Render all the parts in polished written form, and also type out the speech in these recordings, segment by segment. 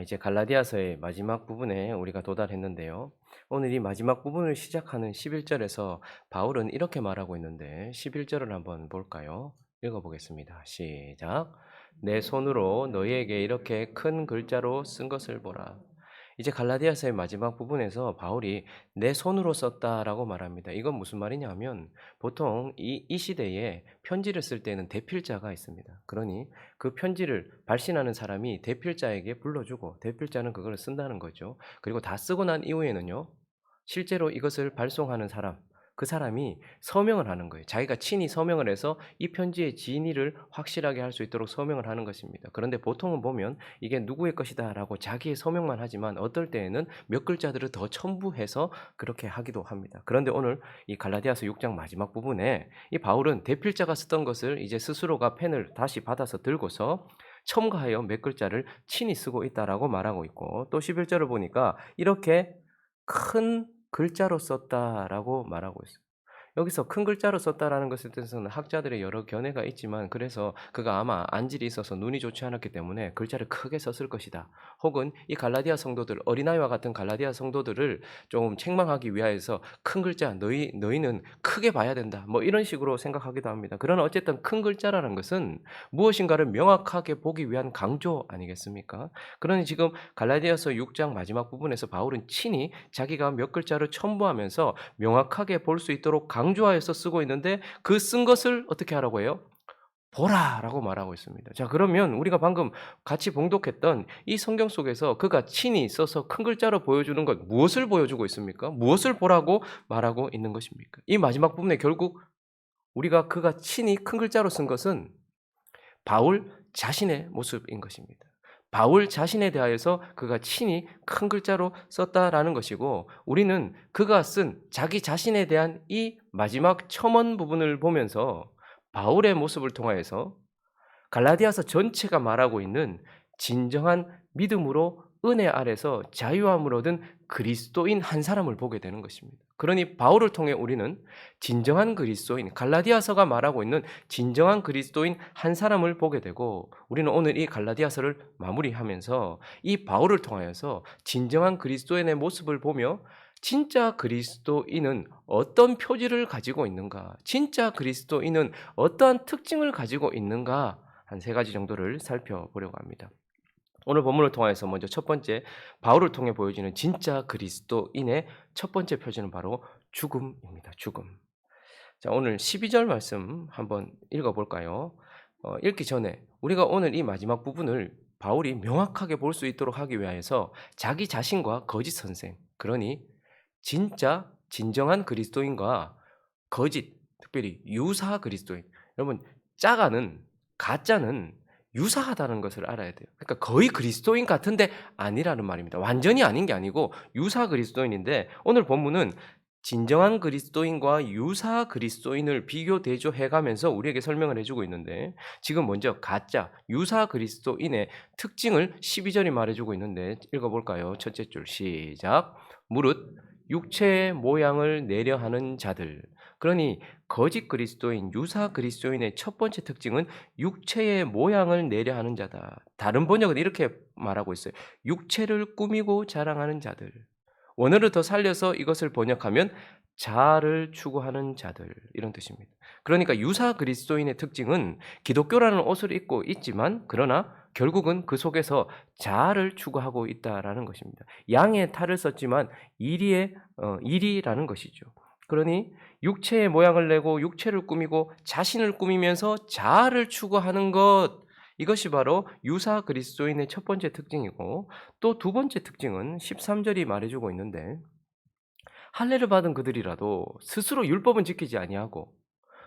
이제 갈라디아서의 마지막 부분에 우리가 도달했는데요. 오늘 이 마지막 부분을 시작하는 11절에서 바울은 이렇게 말하고 있는데 11절을 한번 볼까요? 읽어보겠습니다. 시작. 내 손으로 너희에게 이렇게 큰 글자로 쓴 것을 보라. 이제 갈라디아서의 마지막 부분에서 바울이 내 손으로 썼다라고 말합니다. 이건 무슨 말이냐 하면 보통 이 시대에 편지를 쓸 때는 대필자가 있습니다. 그러니 그 편지를 발신하는 사람이 대필자에게 불러주고 대필자는 그걸 쓴다는 거죠. 그리고 다 쓰고 난 이후에는요. 실제로 이것을 발송하는 사람, 그 사람이 서명을 하는 거예요. 자기가 친히 서명을 해서 이 편지의 진위를 확실하게 할 수 있도록 서명을 하는 것입니다. 그런데 보통은 보면 이게 누구의 것이다라고 자기의 서명만 하지만 어떨 때에는 몇 글자들을 더 첨부해서 그렇게 하기도 합니다. 그런데 오늘 이 갈라디아서 6장 마지막 부분에 이 바울은 대필자가 쓰던 것을 이제 스스로가 펜을 다시 받아서 들고서 첨가하여 몇 글자를 친히 쓰고 있다라고 말하고 있고 또 11절을 보니까 이렇게 큰 글자로 썼다라고 말하고 있어요. 여기서 큰 글자로 썼다라는 것에 대해서는 학자들의 여러 견해가 있지만 그래서 그가 아마 안질이 있어서 눈이 좋지 않았기 때문에 글자를 크게 썼을 것이다. 혹은 이 갈라디아 성도들, 어린아이와 같은 갈라디아 성도들을 좀 책망하기 위하여서 큰 글자, 너희는 크게 봐야 된다. 뭐 이런 식으로 생각하기도 합니다. 그러나 어쨌든 큰 글자라는 것은 무엇인가를 명확하게 보기 위한 강조 아니겠습니까? 그러니 지금 갈라디아서 6장 마지막 부분에서 바울은 친히 자기가 몇 글자를 첨부하면서 명확하게 볼 수 있도록 강조하여서 쓰고 있는데 그 쓴 것을 어떻게 하라고 해요? 보라라고 말하고 있습니다. 자, 그러면 우리가 방금 같이 봉독했던 이 성경 속에서 그가 친히 써서 큰 글자로 보여주는 것 무엇을 보여주고 있습니까? 무엇을 보라고 말하고 있는 것입니까? 이 마지막 부분에 결국 우리가 그가 친히 큰 글자로 쓴 것은 바울 자신의 모습인 것입니다. 바울 자신에 대하여서 그가 친히 큰 글자로 썼다라는 것이고 우리는 그가 쓴 자기 자신에 대한 이 마지막 첨언 부분을 보면서 바울의 모습을 통하여서 갈라디아서 전체가 말하고 있는 진정한 믿음으로 은혜 아래서 자유함을 얻은 그리스도인 한 사람을 보게 되는 것입니다. 그러니 바울을 통해 우리는 진정한 그리스도인, 갈라디아서가 말하고 있는 진정한 그리스도인 한 사람을 보게 되고 우리는 오늘 이 갈라디아서를 마무리하면서 이 바울을 통하여서 진정한 그리스도인의 모습을 보며 진짜 그리스도인은 어떤 표지를 가지고 있는가? 진짜 그리스도인은 어떠한 특징을 가지고 있는가? 한 세 가지 정도를 살펴보려고 합니다. 오늘 본문을 통해서 먼저 첫 번째 바울을 통해 보여지는 진짜 그리스도인의 첫 번째 표지는 바로 죽음입니다. 죽음. 자, 오늘 12절 말씀 한번 읽어 볼까요? 읽기 전에 우리가 오늘 이 마지막 부분을 바울이 명확하게 볼 수 있도록 하기 위하여서 자기 자신과 거짓 선생, 그러니 진짜 진정한 그리스도인과 거짓, 특별히 유사 그리스도인. 여러분 짜가는 가짜는 유사하다는 것을 알아야 돼요. 그러니까 거의 그리스도인 같은데 아니라는 말입니다. 완전히 아닌 게 아니고 유사 그리스도인인데 오늘 본문은 진정한 그리스도인과 유사 그리스도인을 비교 대조해 가면서 우리에게 설명을 해 주고 있는데 지금 먼저 가짜 유사 그리스도인의 특징을 12절이 말해 주고 있는데 읽어 볼까요? 첫째 줄 시작. 무릇 육체의 모양을 내려 하는 자들. 그러니 거짓 그리스도인, 유사 그리스도인의 첫 번째 특징은 육체의 모양을 내려 하는 자다. 다른 번역은 이렇게 말하고 있어요. 육체를 꾸미고 자랑하는 자들. 원어를 더 살려서 이것을 번역하면 자아를 추구하는 자들 이런 뜻입니다. 그러니까 유사 그리스도인의 특징은 기독교라는 옷을 입고 있지만 그러나 결국은 그 속에서 자아를 추구하고 있다라는 것입니다. 양의 탈을 썼지만 일이라는 것이죠. 그러니 육체의 모양을 내고 육체를 꾸미고 자신을 꾸미면서 자아를 추구하는 것 이것이 바로 유사 그리스도인의 첫 번째 특징이고 또 두 번째 특징은 13절이 말해주고 있는데 할례를 받은 그들이라도 스스로 율법은 지키지 아니하고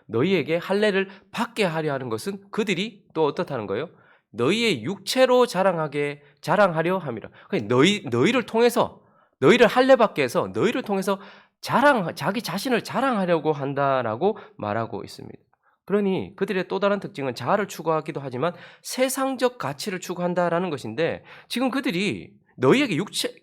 너희에게 할례를 받게 하려 하는 것은 그들이 또 어떻다는 거예요? 너희의 육체로 자랑하려 함이라. 그러니까 너희를 통해서 너희를 할례 받게 해서 너희를 통해서 자기 자신을 자랑하려고 한다라고 말하고 있습니다. 그러니 그들의 또 다른 특징은 자아를 추구하기도 하지만 세상적 가치를 추구한다라는 것인데 지금 그들이 너희에게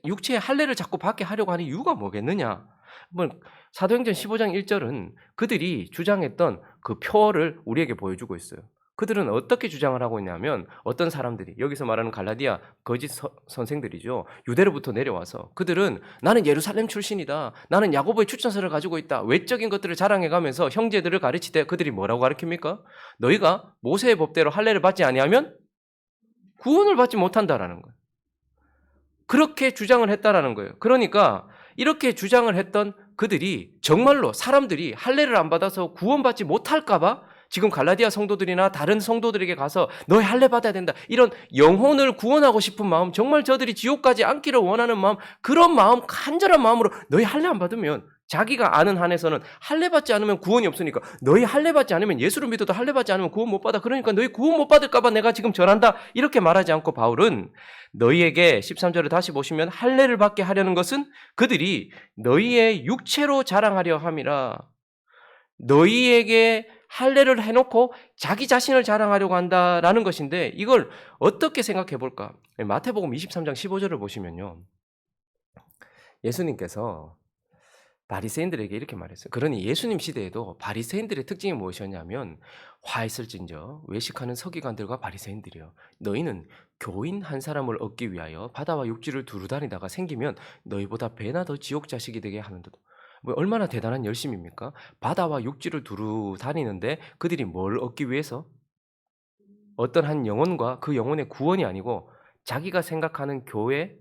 육체의 할례를 자꾸 받게 하려고 하는 이유가 뭐겠느냐? 한번 사도행전 15장 1절은 그들이 주장했던 그 표어를 우리에게 보여주고 있어요. 그들은 어떻게 주장을 하고 있냐면 어떤 사람들이 여기서 말하는 갈라디아 거짓 선생들이죠. 유대로부터 내려와서 그들은 나는 예루살렘 출신이다. 나는 야고보의 추천서를 가지고 있다. 외적인 것들을 자랑해가면서 형제들을 가르치되 그들이 뭐라고 가르칩니까? 너희가 모세의 법대로 할례를 받지 아니하면 구원을 받지 못한다라는 거예요. 그렇게 주장을 했다라는 거예요. 그러니까 이렇게 주장을 했던 그들이 정말로 사람들이 할례를 안 받아서 구원받지 못할까 봐 지금 갈라디아 성도들이나 다른 성도들에게 가서 너희 할례 받아야 된다. 이런 영혼을 구원하고 싶은 마음, 정말 저들이 지옥까지 앉기를 원하는 마음, 그런 마음, 간절한 마음으로 너희 할례 안 받으면 자기가 아는 한에서는 할례 받지 않으면 구원이 없으니까 너희 할례 받지 않으면 예수를 믿어도 할례 받지 않으면 구원 못 받아. 그러니까 너희 구원 못 받을까 봐 내가 지금 전한다. 이렇게 말하지 않고 바울은 너희에게 13절을 다시 보시면 할례를 받게 하려는 것은 그들이 너희의 육체로 자랑하려 함이라. 너희에게 할례를 해놓고 자기 자신을 자랑하려고 한다라는 것인데 이걸 어떻게 생각해 볼까? 마태복음 23장 15절을 보시면요. 예수님께서 바리새인들에게 이렇게 말했어요. 그러니 예수님 시대에도 바리새인들의 특징이 무엇이었냐면 화 있을진저 외식하는 서기관들과 바리새인들이요. 너희는 교인 한 사람을 얻기 위하여 바다와 육지를 두루 다니다가 생기면 너희보다 배나 더 지옥 자식이 되게 하는도다. 뭐 얼마나 대단한 열심입니까? 바다와 육지를 두루 다니는데 그들이 뭘 얻기 위해서? 어떤 한 영혼과 그 영혼의 구원이 아니고 자기가 생각하는 교회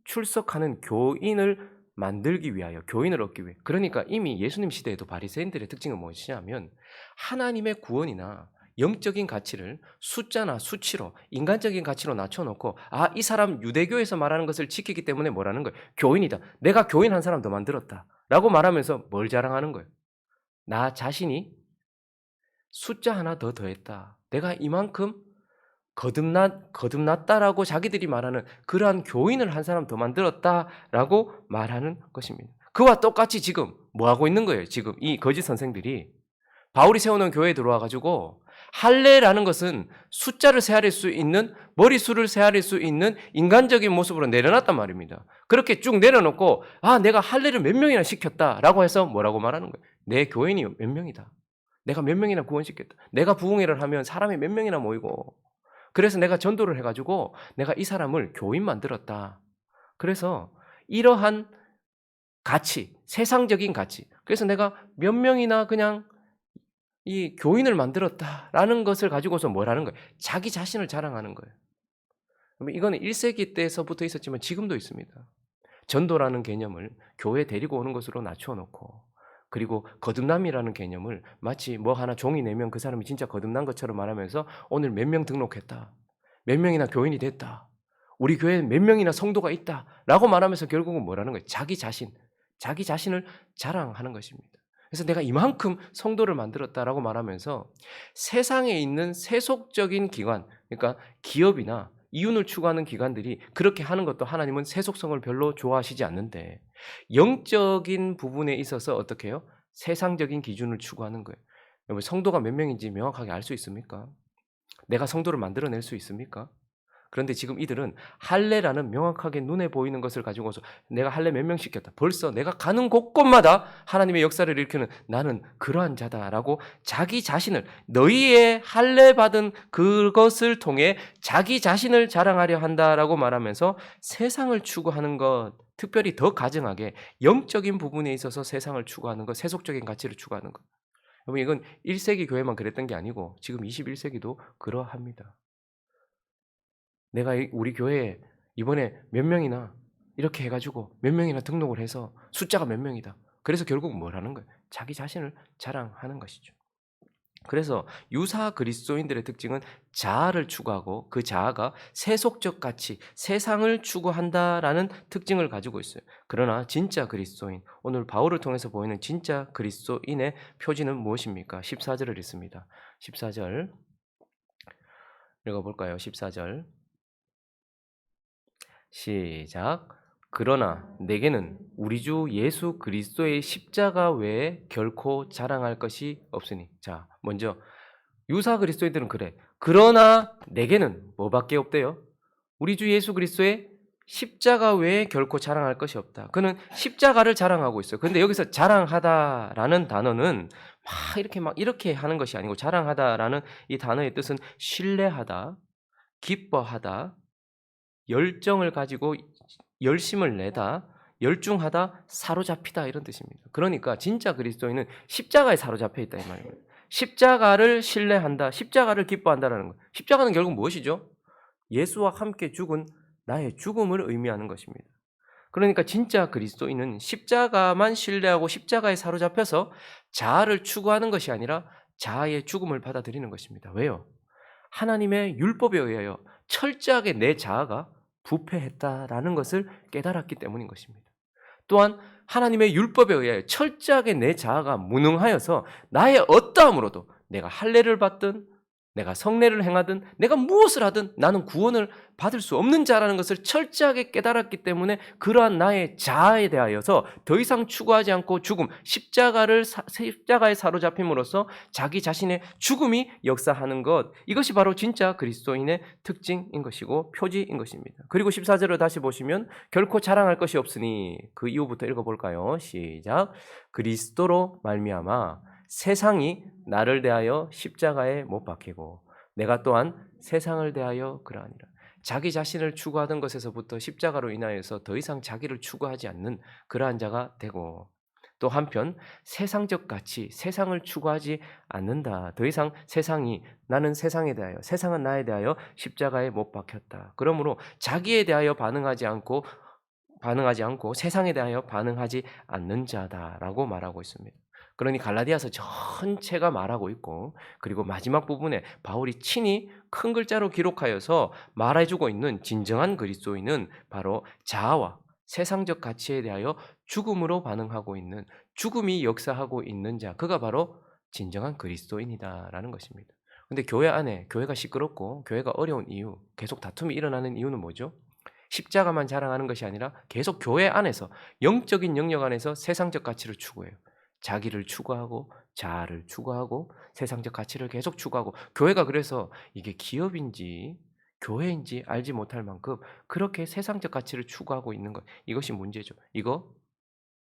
출석하는 교인을 만들기 위하여 교인을 얻기 위해. 그러니까 이미 예수님 시대에도 바리새인들의 특징은 무엇이냐면 하나님의 구원이나 영적인 가치를 숫자나 수치로 인간적인 가치로 낮춰놓고 이 사람 유대교에서 말하는 것을 지키기 때문에 뭐라는 거예요? 교인이다. 내가 교인 한 사람 더 만들었다. 라고 말하면서 뭘 자랑하는 거예요? 나 자신이 숫자 하나 더 더했다. 내가 이만큼 거듭났다라고 자기들이 말하는 그러한 교인을 한 사람 더 만들었다라고 말하는 것입니다. 그와 똑같이 지금 뭐 하고 있는 거예요? 지금 이 거짓 선생들이 바울이 세워놓은 교회에 들어와 가지고 할례라는 것은 숫자를 세아릴 수 있는 머리수를 세아릴 수 있는 인간적인 모습으로 내려놨단 말입니다. 그렇게 쭉 내려놓고 내가 할례를 몇 명이나 시켰다라고 해서 뭐라고 말하는 거예요? 내 교인이 몇 명이다. 내가 몇 명이나 구원시켰다. 내가 부흥회를 하면 사람이 몇 명이나 모이고 그래서 내가 전도를 해가지고 내가 이 사람을 교인 만들었다. 그래서 이러한 가치, 세상적인 가치. 그래서 내가 몇 명이나 그냥 이 교인을 만들었다라는 것을 가지고서 뭐라는 거예요? 자기 자신을 자랑하는 거예요. 이거는 1세기 때서부터 있었지만 지금도 있습니다. 전도라는 개념을 교회에 데리고 오는 것으로 낮춰놓고 그리고 거듭남이라는 개념을 마치 뭐 하나 종이 내면 그 사람이 진짜 거듭난 것처럼 말하면서 오늘 몇 명 등록했다. 몇 명이나 교인이 됐다. 우리 교회에 몇 명이나 성도가 있다. 라고 말하면서 결국은 뭐라는 거예요? 자기 자신을 자랑하는 것입니다. 그래서 내가 이만큼 성도를 만들었다라고 말하면서 세상에 있는 세속적인 기관, 그러니까 기업이나 이윤을 추구하는 기관들이 그렇게 하는 것도 하나님은 세속성을 별로 좋아하시지 않는데 영적인 부분에 있어서 어떻게 해요? 세상적인 기준을 추구하는 거예요. 여러분 성도가 몇 명인지 명확하게 알 수 있습니까? 내가 성도를 만들어낼 수 있습니까? 그런데 지금 이들은 할례라는 명확하게 눈에 보이는 것을 가지고서 내가 할례 몇 명 시켰다. 벌써 내가 가는 곳곳마다 하나님의 역사를 일으키는 나는 그러한 자다라고 자기 자신을 너희의 할례 받은 그것을 통해 자기 자신을 자랑하려 한다라고 말하면서 세상을 추구하는 것, 특별히 더 가증하게 영적인 부분에 있어서 세상을 추구하는 것, 세속적인 가치를 추구하는 것. 여러분 이건 1세기 교회만 그랬던 게 아니고 지금 21세기도 그러합니다. 내가 우리 교회에 이번에 몇 명이나 이렇게 해가지고 몇 명이나 등록을 해서 숫자가 몇 명이다. 그래서 결국 뭘 하는 거예요? 자기 자신을 자랑하는 것이죠. 그래서 유사 그리스도인들의 특징은 자아를 추구하고 그 자아가 세속적 가치, 세상을 추구한다라는 특징을 가지고 있어요. 그러나 진짜 그리스도인, 오늘 바울을 통해서 보이는 진짜 그리스도인의 표지는 무엇입니까? 14절을 읽습니다. 14절 읽어볼까요? 14절 시작. 그러나 내게는 우리 주 예수 그리스도의 십자가 외에 결코 자랑할 것이 없으니. 자, 먼저 유사 그리스도인들은 그래. 그러나 내게는 뭐밖에 없대요? 우리 주 예수 그리스도의 십자가 외에 결코 자랑할 것이 없다. 그는 십자가를 자랑하고 있어요. 그런데 여기서 자랑하다라는 단어는 이렇게 하는 것이 아니고 자랑하다라는 이 단어의 뜻은 신뢰하다, 기뻐하다, 열정을 가지고 열심을 내다, 열중하다, 사로잡히다 이런 뜻입니다. 그러니까 진짜 그리스도인은 십자가에 사로잡혀 있다 이 말입니다. 십자가를 신뢰한다, 십자가를 기뻐한다라는 것. 십자가는 결국 무엇이죠? 예수와 함께 죽은 나의 죽음을 의미하는 것입니다. 그러니까 진짜 그리스도인은 십자가만 신뢰하고 십자가에 사로잡혀서 자아를 추구하는 것이 아니라 자아의 죽음을 받아들이는 것입니다. 왜요? 하나님의 율법에 의하여 철저하게 내 자아가 부패했다라는 것을 깨달았기 때문인 것입니다. 또한 하나님의 율법에 의하여 철저하게 내 자아가 무능하여서 나의 어떠함으로도 내가 할례를 받든 내가 성례를 행하든 내가 무엇을 하든 나는 구원을 받을 수 없는 자라는 것을 철저하게 깨달았기 때문에 그러한 나의 자아에 대하여서 더 이상 추구하지 않고 죽음, 십자가에 사로잡힘으로써 자기 자신의 죽음이 역사하는 것, 이것이 바로 진짜 그리스도인의 특징인 것이고 표지인 것입니다. 그리고 14절을 다시 보시면 결코 자랑할 것이 없으니 그 이후부터 읽어볼까요? 시작. 그리스도로 말미암아 세상이 나를 대하여 십자가에 못 박히고 내가 또한 세상을 대하여 그러하니라. 자기 자신을 추구하던 것에서부터 십자가로 인하여서 더 이상 자기를 추구하지 않는 그러한 자가 되고 또 한편 세상적 가치, 세상을 추구하지 않는다. 더 이상 나는 세상에 대하여, 세상은 나에 대하여 십자가에 못 박혔다. 그러므로 자기에 대하여 반응하지 않고 세상에 대하여 반응하지 않는 자다라고 말하고 있습니다. 그러니 갈라디아서 전체가 말하고 있고 그리고 마지막 부분에 바울이 친히 큰 글자로 기록하여서 말해주고 있는 진정한 그리스도인은 바로 자아와 세상적 가치에 대하여 죽음으로 반응하고 있는 죽음이 역사하고 있는 자, 그가 바로 진정한 그리스도인이다라는 것입니다. 근데 교회 안에 교회가 시끄럽고 교회가 어려운 이유, 계속 다툼이 일어나는 이유는 뭐죠? 십자가만 자랑하는 것이 아니라 계속 교회 안에서 영적인 영역 안에서 세상적 가치를 추구해요. 자기를 추구하고 자아를 추구하고 세상적 가치를 계속 추구하고 교회가 그래서 이게 기업인지 교회인지 알지 못할 만큼 그렇게 세상적 가치를 추구하고 있는 것, 이것이 문제죠. 이거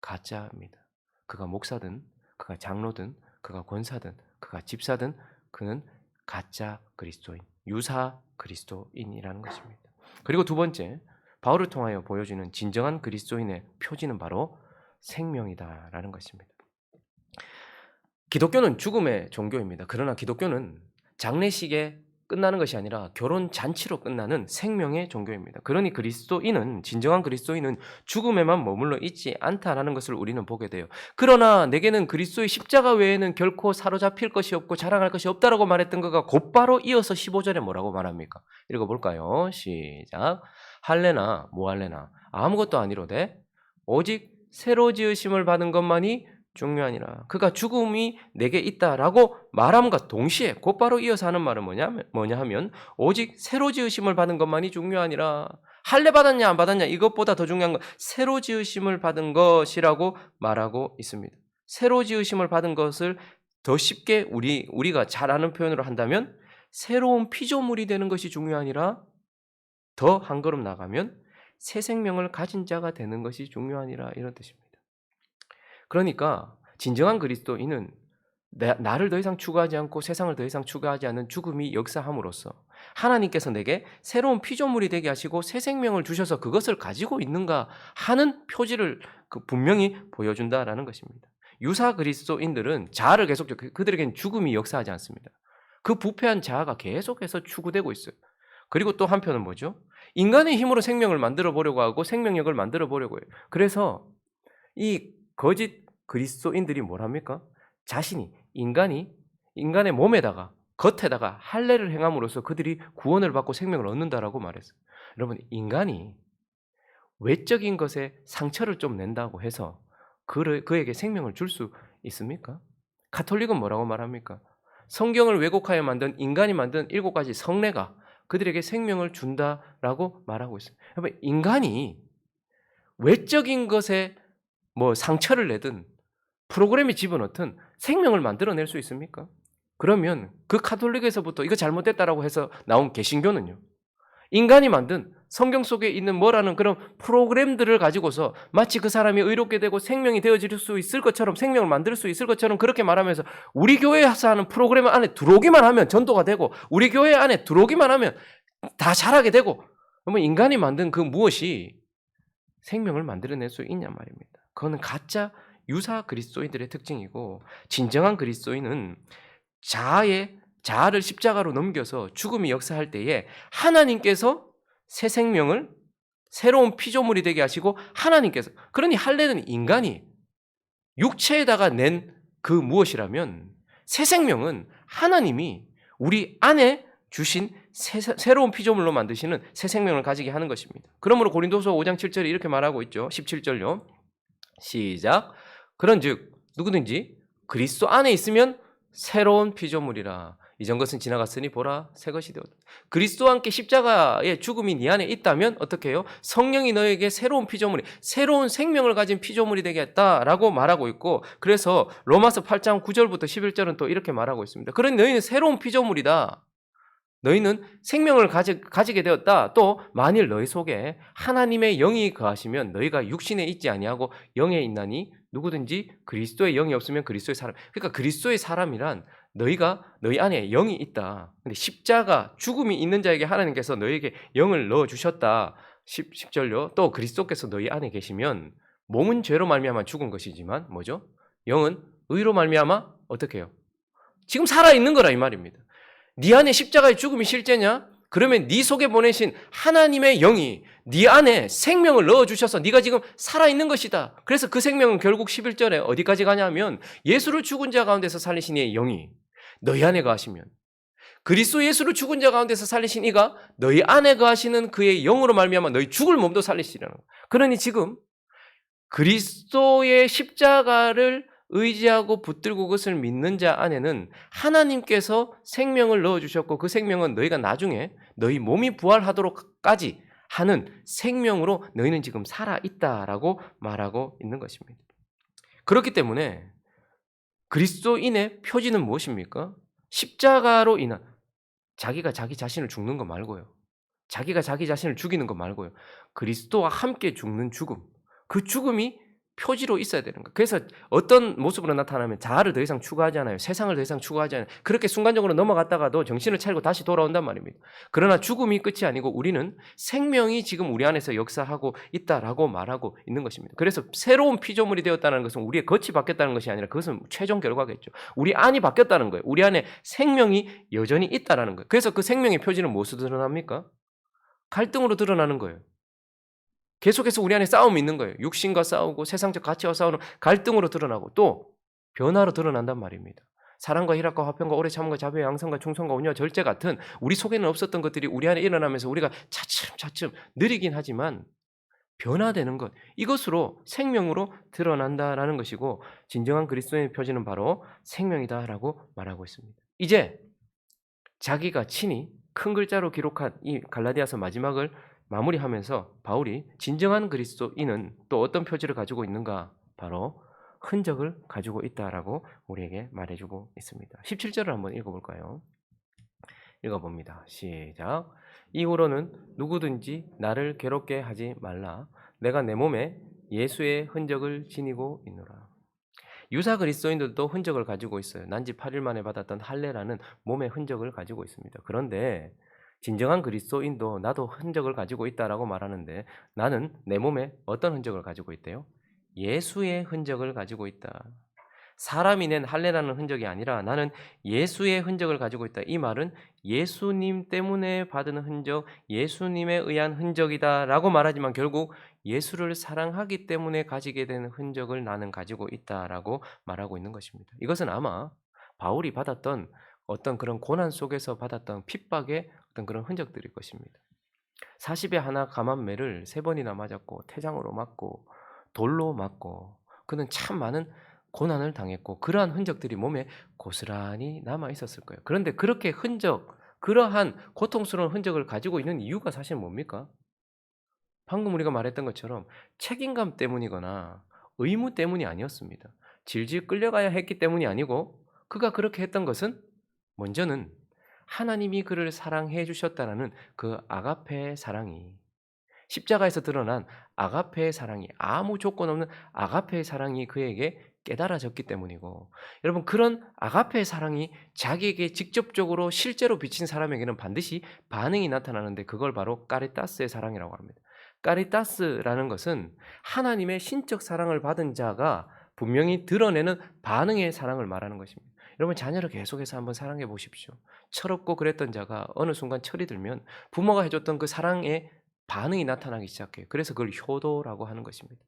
가짜입니다. 그가 목사든 그가 장로든 그가 권사든 그가 집사든 그는 가짜 그리스도인, 유사 그리스도인이라는 것입니다. 그리고 두 번째, 바울을 통하여 보여주는 진정한 그리스도인의 표지는 바로 생명이다라는 것입니다. 기독교는 죽음의 종교입니다. 그러나 기독교는 장례식에 끝나는 것이 아니라 결혼 잔치로 끝나는 생명의 종교입니다. 그러니 진정한 그리스도인은 죽음에만 머물러 있지 않다라는 것을 우리는 보게 돼요. 그러나 내게는 그리스도의 십자가 외에는 결코 사로잡힐 것이 없고 자랑할 것이 없다라고 말했던 것과 곧바로 이어서 15절에 뭐라고 말합니까? 읽어볼까요? 시작. 할례나 무할례나 아무것도 아니로되 오직 새로 지으심을 받은 것만이 중요하니라. 그가 죽음이 내게 있다라고 말함과 동시에 곧바로 이어서 하는 말은 뭐냐 하면 오직 새로 지으심을 받은 것만이 중요하니라. 할례 받았냐 안 받았냐 이것보다 더 중요한 건 새로 지으심을 받은 것이라고 말하고 있습니다. 새로 지으심을 받은 것을 더 쉽게 우리가 잘 아는 표현으로 한다면 새로운 피조물이 되는 것이 중요하니라. 더 한 걸음 나가면 새 생명을 가진 자가 되는 것이 중요하니라, 이런 뜻입니다. 그러니까 진정한 그리스도인은 나를 더 이상 추구하지 않고 세상을 더 이상 추구하지 않는 죽음이 역사함으로써 하나님께서 내게 새로운 피조물이 되게 하시고 새 생명을 주셔서 그것을 가지고 있는가 하는 표지를 분명히 보여준다라는 것입니다. 유사 그리스도인들은 자아를 그들에게는 죽음이 역사하지 않습니다. 그 부패한 자아가 계속해서 추구되고 있어요. 그리고 또 한편은 뭐죠? 인간의 힘으로 생명을 만들어 보려고 하고 생명력을 만들어 보려고 해요. 그래서 이 거짓 그리스도인들이 뭐랍니까? 인간의 몸에다가 겉에다가 할례를 행함으로써 그들이 구원을 받고 생명을 얻는다라고 말했어요. 여러분, 인간이 외적인 것에 상처를 좀 낸다고 해서 그에게 생명을 줄 수 있습니까? 가톨릭은 뭐라고 말합니까? 성경을 왜곡하여 만든 인간이 만든 7가지 성례가 그들에게 생명을 준다라고 말하고 있어요. 여러분, 인간이 외적인 것에 상처를 내든 프로그램에 집어넣든 생명을 만들어낼 수 있습니까? 그러면 그 가톨릭에서부터 이거 잘못됐다라고 해서 나온 개신교는요, 인간이 만든 성경 속에 있는 뭐라는 그런 프로그램들을 가지고서 마치 그 사람이 의롭게 되고 생명이 되어질 수 있을 것처럼, 생명을 만들 수 있을 것처럼 그렇게 말하면서 우리 교회에서 하는 프로그램 안에 들어오기만 하면 전도가 되고, 우리 교회 안에 들어오기만 하면 다 잘하게 되고, 그러면 인간이 만든 그 무엇이 생명을 만들어낼 수 있냐 말입니다. 그거는 가짜 유사 그리스도인들의 특징이고, 진정한 그리스도인은 자아를 십자가로 넘겨서 죽음이 역사할 때에 하나님께서 새 생명을 새로운 피조물이 되게 하시고, 하나님께서, 그러니 할례는 인간이 육체에다가 낸 그 무엇이라면, 새 생명은 하나님이 우리 안에 주신 새로운 피조물로 만드시는 새 생명을 가지게 하는 것입니다. 그러므로 고린도서 5장 7절에 이렇게 말하고 있죠. 17절요. 시작. 그런즉 누구든지 그리스도 안에 있으면 새로운 피조물이라. 이전 것은 지나갔으니 보라 새 것이 되었다. 그리스도와 함께 십자가의 죽음이 네 안에 있다면 어떻게 해요? 성령이 너에게 새로운 피조물이, 새로운 생명을 가진 피조물이 되겠다라고 말하고 있고, 그래서 로마서 8장 9절부터 11절은 또 이렇게 말하고 있습니다. 그러니 너희는 새로운 피조물이다. 너희는 생명을 가지게 되었다. 또 만일 너희 속에 하나님의 영이 거하시면 너희가 육신에 있지 아니하고 영에 있나니 누구든지 그리스도의 영이 없으면 그리스도의 사람. 그러니까 그리스도의 사람이란 너희 안에 영이 있다. 근데 십자가 죽음이 있는 자에게 하나님께서 너희에게 영을 넣어 주셨다. 10절요. 또 그리스도께서 너희 안에 계시면 몸은 죄로 말미암아 죽은 것이지만 뭐죠? 영은 의로 말미암아 어떻게 해요? 지금 살아 있는 거라 이 말입니다. 네 안에 십자가의 죽음이 실제냐? 그러면 네 속에 보내신 하나님의 영이 네 안에 생명을 넣어주셔서 네가 지금 살아있는 것이다. 그래서 그 생명은 결국 11절에 어디까지 가냐면, 예수를 죽은 자 가운데서 살리신 이의 영이 너희 안에 거하시면, 그리스도 예수를 죽은 자 가운데서 살리신 이가 너희 안에 거하시는 그의 영으로 말미암아 너희 죽을 몸도 살리시려는 거예요. 그러니 지금 그리스도의 십자가를 의지하고 붙들고 그것을 믿는 자 안에는 하나님께서 생명을 넣어주셨고, 그 생명은 너희가 나중에 너희 몸이 부활하도록까지 하는 생명으로 너희는 지금 살아있다라고 말하고 있는 것입니다. 그렇기 때문에 그리스도인의 표지는 무엇입니까? 십자가로 인한, 자기가 자기 자신을 죽는 거 말고요, 자기가 자기 자신을 죽이는 거 말고요, 그리스도와 함께 죽는 죽음, 그 죽음이 표지로 있어야 되는 거예요. 그래서 어떤 모습으로 나타나면 자아를 더 이상 추구하지 않아요. 세상을 더 이상 추구하지 않아요. 그렇게 순간적으로 넘어갔다가도 정신을 차리고 다시 돌아온단 말입니다. 그러나 죽음이 끝이 아니고 우리는 생명이 지금 우리 안에서 역사하고 있다라고 말하고 있는 것입니다. 그래서 새로운 피조물이 되었다는 것은 우리의 겉이 바뀌었다는 것이 아니라 그것은 최종 결과겠죠. 우리 안이 바뀌었다는 거예요. 우리 안에 생명이 여전히 있다라는 거예요. 그래서 그 생명의 표지는 무엇으로 드러납니까? 갈등으로 드러나는 거예요. 계속해서 우리 안에 싸움이 있는 거예요. 육신과 싸우고 세상적 가치와 싸우는 갈등으로 드러나고, 또 변화로 드러난단 말입니다. 사랑과 희락과 화평과 오래 참음과 자비와 양선과 충성과 온유와 절제 같은 우리 속에는 없었던 것들이 우리 안에 일어나면서 우리가 차츰차츰 느리긴 하지만 변화되는 것, 이것으로 생명으로 드러난다라는 것이고, 진정한 그리스도의 표지는 바로 생명이다라고 말하고 있습니다. 이제 자기가 친히 큰 글자로 기록한 이 갈라디아서 마지막을 마무리하면서 바울이 진정한 그리스도인은 또 어떤 표지를 가지고 있는가? 바로 흔적을 가지고 있다라고 우리에게 말해주고 있습니다. 17절을 한번 읽어볼까요? 읽어봅니다. 시작. 이후로는 누구든지 나를 괴롭게 하지 말라. 내가 내 몸에 예수의 흔적을 지니고 있노라. 유사 그리스도인들도 흔적을 가지고 있어요. 난지 8일 만에 받았던 할례라는 몸의 흔적을 가지고 있습니다. 그런데 진정한 그리스도인도 나도 흔적을 가지고 있다라고 말하는데, 나는 내 몸에 어떤 흔적을 가지고 있대요? 예수의 흔적을 가지고 있다. 사람이 낸 할례라는 흔적이 아니라 나는 예수의 흔적을 가지고 있다. 이 말은 예수님 때문에 받은 흔적, 예수님에 의한 흔적이다라고 말하지만 결국 예수를 사랑하기 때문에 가지게 된 흔적을 나는 가지고 있다라고 말하고 있는 것입니다. 이것은 아마 바울이 받았던 어떤 그런 고난 속에서 받았던 핍박의 어떤 그런 흔적들일 것입니다. 40에 하나 감한매를 3번이나 맞았고, 태장으로 맞고, 돌로 맞고, 그는 참 많은 고난을 당했고, 그러한 흔적들이 몸에 고스란히 남아 있었을 거예요. 그런데 그렇게 그러한 고통스러운 흔적을 가지고 있는 이유가 사실 뭡니까? 방금 우리가 말했던 것처럼 책임감 때문이거나 의무 때문이 아니었습니다. 질질 끌려가야 했기 때문이 아니고, 그가 그렇게 했던 것은 먼저는 하나님이 그를 사랑해 주셨다라는 그 아가페의 사랑이, 십자가에서 드러난 아가페의 사랑이, 아무 조건 없는 아가페의 사랑이 그에게 깨달아졌기 때문이고, 여러분 그런 아가페의 사랑이 자기에게 직접적으로 실제로 비친 사람에게는 반드시 반응이 나타나는데, 그걸 바로 까리따스의 사랑이라고 합니다. 까리따스라는 것은 하나님의 신적 사랑을 받은 자가 분명히 드러내는 반응의 사랑을 말하는 것입니다. 여러분 자녀를 계속해서 한번 사랑해 보십시오. 철없고 그랬던 자가 어느 순간 철이 들면 부모가 해줬던 그 사랑의 반응이 나타나기 시작해요. 그래서 그걸 효도라고 하는 것입니다.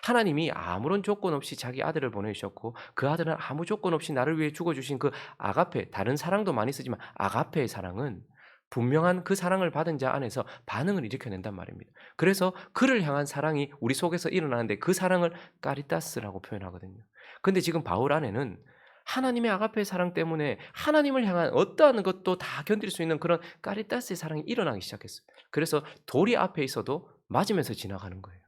하나님이 아무런 조건 없이 자기 아들을 보내주셨고, 그 아들은 아무 조건 없이 나를 위해 죽어주신 그 아가페, 다른 사랑도 많이 쓰지만 아가페의 사랑은 분명한 그 사랑을 받은 자 안에서 반응을 일으켜낸단 말입니다. 그래서 그를 향한 사랑이 우리 속에서 일어나는데, 그 사랑을 까리따스라고 표현하거든요. 근데 지금 바울 안에는 하나님의 아가페의 사랑 때문에 하나님을 향한 어떠한 것도 다 견딜 수 있는 그런 까리따스의 사랑이 일어나기 시작했어요. 그래서 돌이 앞에 있어도 맞으면서 지나가는 거예요.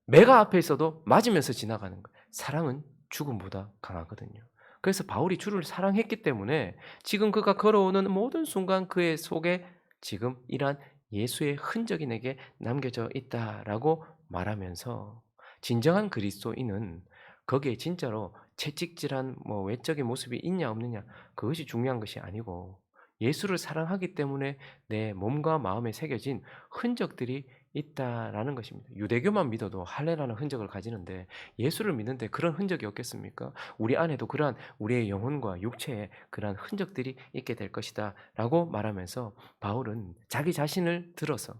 매가 앞에 있어도 맞으면서 지나가는 거예요. 사랑은 죽음보다 강하거든요. 그래서 바울이 주를 사랑했기 때문에 지금 그가 걸어오는 모든 순간 그의 속에 지금 이러한 예수의 흔적이 내게 남겨져 있다라고 말하면서, 진정한 그리스도인은 거기에 진짜로 채찍질한 외적인 모습이 있냐 없느냐, 그것이 중요한 것이 아니고, 예수를 사랑하기 때문에 내 몸과 마음에 새겨진 흔적들이 있다라는 것입니다. 유대교만 믿어도 할례라는 흔적을 가지는데, 예수를 믿는데 그런 흔적이 없겠습니까? 우리 안에도 그러한 우리의 영혼과 육체에 그러한 흔적들이 있게 될 것이다라고 말하면서, 바울은 자기 자신을 들어서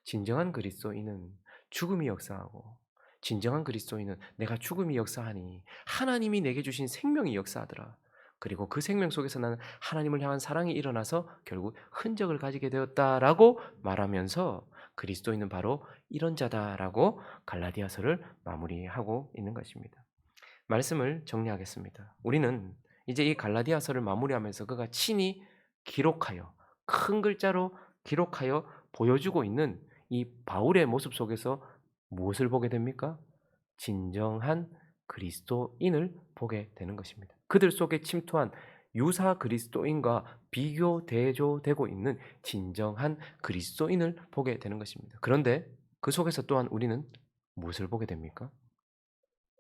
진정한 그리스도인은 죽음이 역사하고, 진정한 그리스도인은 내가 죽음이 역사하니 하나님이 내게 주신 생명이 역사하더라. 그리고 그 생명 속에서 나는 하나님을 향한 사랑이 일어나서 결국 흔적을 가지게 되었다라고 말하면서, 그리스도인은 바로 이런 자다라고 갈라디아서를 마무리하고 있는 것입니다. 말씀을 정리하겠습니다. 우리는 이제 이 갈라디아서를 마무리하면서 그가 친히 기록하여, 큰 글자로 기록하여 보여주고 있는 이 바울의 모습 속에서 무엇을 보게 됩니까? 진정한 그리스도인을 보게 되는 것입니다. 그들 속에 침투한 유사 그리스도인과 비교 대조되고 있는 진정한 그리스도인을 보게 되는 것입니다. 그런데 그 속에서 또한 우리는 무엇을 보게 됩니까?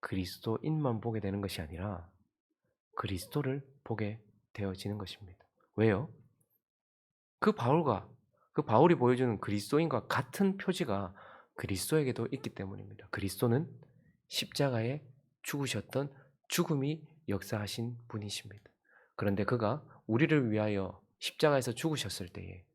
그리스도인만 보게 되는 것이 아니라 그리스도를 보게 되어지는 것입니다. 왜요? 그 바울과 그 바울이 보여주는 그리스도인과 같은 표지가 그리스도에게도 있기 때문입니다. 그리스도는 십자가에 죽으셨던 죽음이 역사하신 분이십니다. 그런데 그가 우리를 위하여 십자가에서 죽으셨을 때에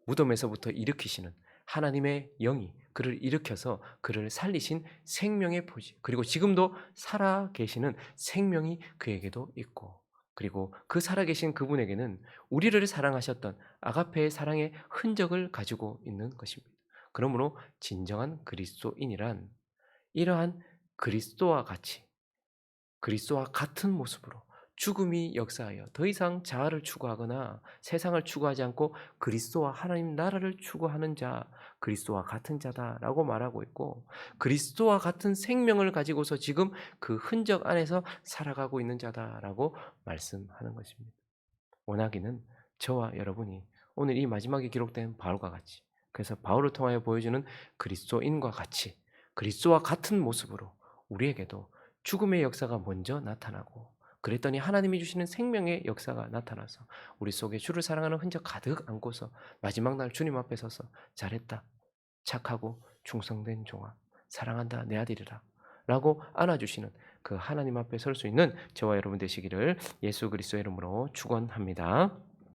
무덤에서부터 일으키시는 하나님의 영이 그를 일으켜서 그를 살리신 생명의 포지, 그리고 지금도 살아 계시는 생명이 그에게도 있고, 그리고 그 살아계신 그분에게는 우리를 사랑하셨던 아가페의 사랑의 흔적을 가지고 있는 것입니다. 그러므로 진정한 그리스도인이란 이러한 그리스도와 같이, 그리스도와 같은 모습으로 죽음이 역사하여 더 이상 자아를 추구하거나 세상을 추구하지 않고 그리스도와 하나님 나라를 추구하는 자, 그리스도와 같은 자다라고 말하고 있고, 그리스도와 같은 생명을 가지고서 지금 그 흔적 안에서 살아가고 있는 자다라고 말씀하는 것입니다. 원하기는 저와 여러분이 오늘 이 마지막에 기록된 바울과 같이, 그래서 바울을 통하여 보여주는 그리스도인과 같이 그리스도와 같은 모습으로 우리에게도 죽음의 역사가 먼저 나타나고, 그랬더니 하나님이 주시는 생명의 역사가 나타나서 우리 속에 주를 사랑하는 흔적 가득 안고서 마지막 날 주님 앞에 서서 잘했다, 착하고 충성된 종아, 사랑한다 내 아들이라 라고 안아주시는 그 하나님 앞에 설 수 있는 저와 여러분 되시기를 예수 그리스도의 이름으로 축원합니다.